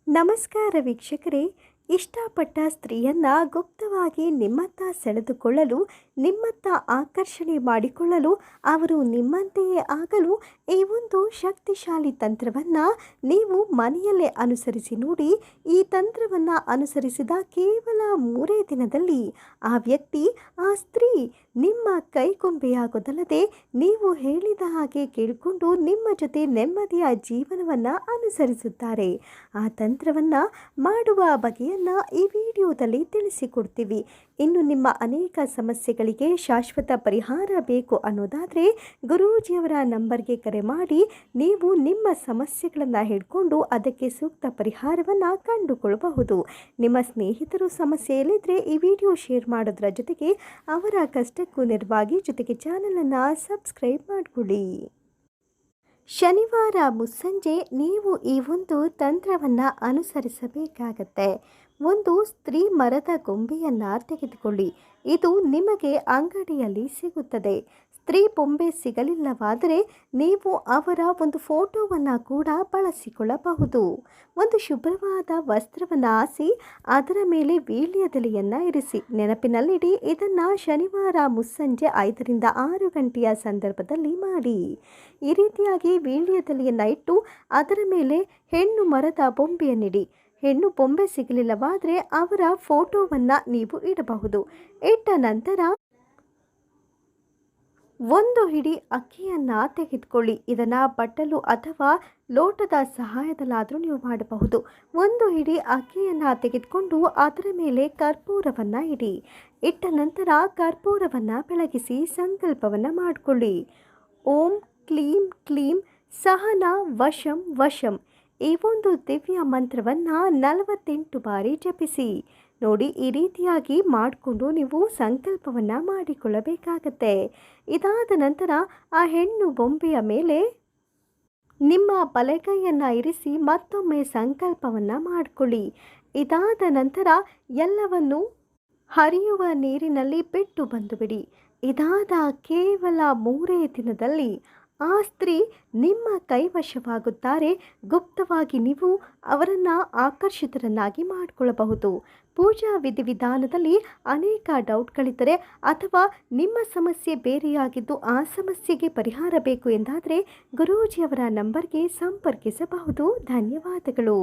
ನಮಸ್ಕಾರ ವೀಕ್ಷಕರೇ. ಇಷ್ಟಪಟ್ಟ ಸ್ತ್ರೀಯನ್ನ ಗುಪ್ತವಾಗಿ ನಿಮ್ಮತ್ತ ಸೆಳೆದುಕೊಳ್ಳಲು, ನಿಮ್ಮತ್ತ ಆಕರ್ಷಣೆ ಮಾಡಿಕೊಳ್ಳಲು, ಅವರು ನಿಮ್ಮಂತೆಯೇ ಆಗಲು ಈ ಒಂದು ಶಕ್ತಿಶಾಲಿ ತಂತ್ರವನ್ನು ನೀವು ಮನೆಯಲ್ಲೇ ಅನುಸರಿಸಿ ನೋಡಿ. ಈ ತಂತ್ರವನ್ನು ಅನುಸರಿಸಿದ ಕೇವಲ 3 ದಿನದಲ್ಲಿ ಆ ವ್ಯಕ್ತಿ, ಆ ಸ್ತ್ರೀ ನಿಮ್ಮ ಕೈಗೊಂಬೆಯಾಗೋದಲ್ಲದೆ ನೀವು ಹೇಳಿದ ಹಾಗೆ ಕೇಳಿಕೊಂಡು ನಿಮ್ಮ ಜೊತೆ ನೆಮ್ಮದಿಯ ಜೀವನವನ್ನು ಅನುಸರಿಸುತ್ತಾರೆ. ಆ ತಂತ್ರವನ್ನು ಮಾಡುವ ಬಗೆಯನ್ನು ಈ ವಿಡಿಯೋದಲ್ಲಿ ತಿಳಿಸಿಕೊಡ್ತೀವಿ. ಇನ್ನು ನಿಮ್ಮ ಅನೇಕ ಸಮಸ್ಯೆಗಳಿಗೆ ಶಾಶ್ವತ ಪರಿಹಾರ ಬೇಕು ಅನ್ನೋದಾದರೆ ಗುರೂಜಿಯವರ ನಂಬರ್ಗೆ ಕರೆ ಮಾಡಿ ನೀವು ನಿಮ್ಮ ಸಮಸ್ಯೆಗಳನ್ನು ಹೇಳಿಕೊಂಡು ಅದಕ್ಕೆ ಸೂಕ್ತ ಪರಿಹಾರವನ್ನು ಕಂಡುಕೊಳ್ಳಬಹುದು. ನಿಮ್ಮ ಸ್ನೇಹಿತರು ಸಮಸ್ಯೆಯಲ್ಲಿದ್ದರೆ ಈ ವಿಡಿಯೋ ಶೇರ್ ಮಾಡೋದ್ರ ಜೊತೆಗೆ ಅವರ ಕಷ್ಟಕ್ಕೂ ನೆರವಾಗಿ ಜೊತೆಗೆ ಚಾನಲನ್ನು ಸಬ್ಸ್ಕ್ರೈಬ್ ಮಾಡಿಕೊಳ್ಳಿ. ಶನಿವಾರ ಮುಸ್ಸಂಜೆ ನೀವು ಈ ಒಂದು ತಂತ್ರವನ್ನು ಅನುಸರಿಸಬೇಕಾಗತ್ತೆ. ಒಂದು ಸ್ತ್ರೀ ಮರದ ಗೊಂಬೆಯನ್ನು ತೆಗೆದುಕೊಳ್ಳಿ. ಇದು ನಿಮಗೆ ಅಂಗಡಿಯಲ್ಲಿ ಸಿಗುತ್ತದೆ. ಸ್ತ್ರೀ ಬೊಂಬೆ ಸಿಗಲಿಲ್ಲವಾದರೆ ನೀವು ಅವರ ಒಂದು ಫೋಟೋವನ್ನು ಕೂಡ ಬಳಸಿಕೊಳ್ಳಬಹುದು. ಒಂದು ಶುಭ್ರವಾದ ವಸ್ತ್ರವನ್ನು ಹಾಸಿ ಅದರ ಮೇಲೆ ವೀಳ್ಯದೆಲೆಯನ್ನು ಇರಿಸಿ ನೆನಪಿನಲ್ಲಿಡಿ. ಇದನ್ನು ಶನಿವಾರ ಮುಸ್ಸಂಜೆ 5 ರಿಂದ 6 ಗಂಟೆಯ ಸಂದರ್ಭದಲ್ಲಿ ಮಾಡಿ. ಈ ರೀತಿಯಾಗಿ ವೀಳ್ಯದೆಲೆಯನ್ನು ಇಟ್ಟು ಅದರ ಮೇಲೆ ಹೆಣ್ಣು ಮರದ ಬೊಂಬೆಯನ್ನಿಡಿ. ಹೆಣ್ಣು ಬೊಂಬೆ ಸಿಗಲಿಲ್ಲವಾದರೆ ಅವರ ಫೋಟೋವನ್ನು ನೀವು ಇಡಬಹುದು. ಇಟ್ಟ ನಂತರ ಒಂದು ಹಿಡಿ ಅಕ್ಕಿಯನ್ನು ತೆಗೆದುಕೊಳ್ಳಿ. ಇದನ್ನು ಬಟ್ಟಲು ಅಥವಾ ಲೋಟದ ಸಹಾಯದಲ್ಲಾದರೂ ನೀವು ಮಾಡಬಹುದು. ಒಂದು ಹಿಡಿ ಅಕ್ಕಿಯನ್ನು ತೆಗೆದುಕೊಂಡು ಅದರ ಮೇಲೆ ಕರ್ಪೂರವನ್ನು ಇಡಿ. ಇಟ್ಟ ನಂತರ ಕರ್ಪೂರವನ್ನು ಬೆಳಗಿಸಿ ಸಂಕಲ್ಪವನ್ನು ಮಾಡಿಕೊಳ್ಳಿ. ಓಂ ಕ್ಲೀಂ ಕ್ಲೀಂ ಸಹನಾ ವಶಂ ವಶಂ ಈ ಒಂದು ದಿವ್ಯ ಮಂತ್ರವನ್ನು 48 ಬಾರಿ ಜಪಿಸಿ ನೋಡಿ. ಈ ರೀತಿಯಾಗಿ ಮಾಡಿಕೊಂಡು ನೀವು ಸಂಕಲ್ಪವನ್ನು ಮಾಡಿಕೊಳ್ಳಬೇಕಾಗತ್ತೆ. ಇದಾದ ನಂತರ ಆ ಹೆಣ್ಣು ಬೊಂಬೆಯ ಮೇಲೆ ನಿಮ್ಮ ಬಲಗೈಯನ್ನು ಇರಿಸಿ ಮತ್ತೊಮ್ಮೆ ಸಂಕಲ್ಪವನ್ನು ಮಾಡಿಕೊಳ್ಳಿ. ಇದಾದ ನಂತರ ಎಲ್ಲವನ್ನು ಹರಿಯುವ ನೀರಿನಲ್ಲಿ ಬಿಟ್ಟು ಬಂದುಬಿಡಿ. ಇದಾದ ಕೇವಲ 3 ದಿನದಲ್ಲಿ ಆ ಸ್ತ್ರೀ ನಿಮ್ಮ ಕೈವಶವಾಗುತ್ತಾರೆ. ಗುಪ್ತವಾಗಿ ನೀವು ಅವರನ್ನು ಆಕರ್ಷಿತರನ್ನಾಗಿ ಮಾಡಿಕೊಳ್ಳಬಹುದು. ಪೂಜಾ ವಿಧಿವಿಧಾನದಲ್ಲಿ ಅನೇಕ ಡೌಟ್ಗಳಿದ್ದರೆ ಅಥವಾ ನಿಮ್ಮ ಸಮಸ್ಯೆ ಬೇರೆಯಾಗಿದ್ದು ಆ ಸಮಸ್ಯೆಗೆ ಪರಿಹಾರ ಬೇಕು ಎಂದಾದರೆ ಗುರೂಜಿಯವರ ನಂಬರ್ಗೆ ಸಂಪರ್ಕಿಸಬಹುದು. ಧನ್ಯವಾದಗಳು.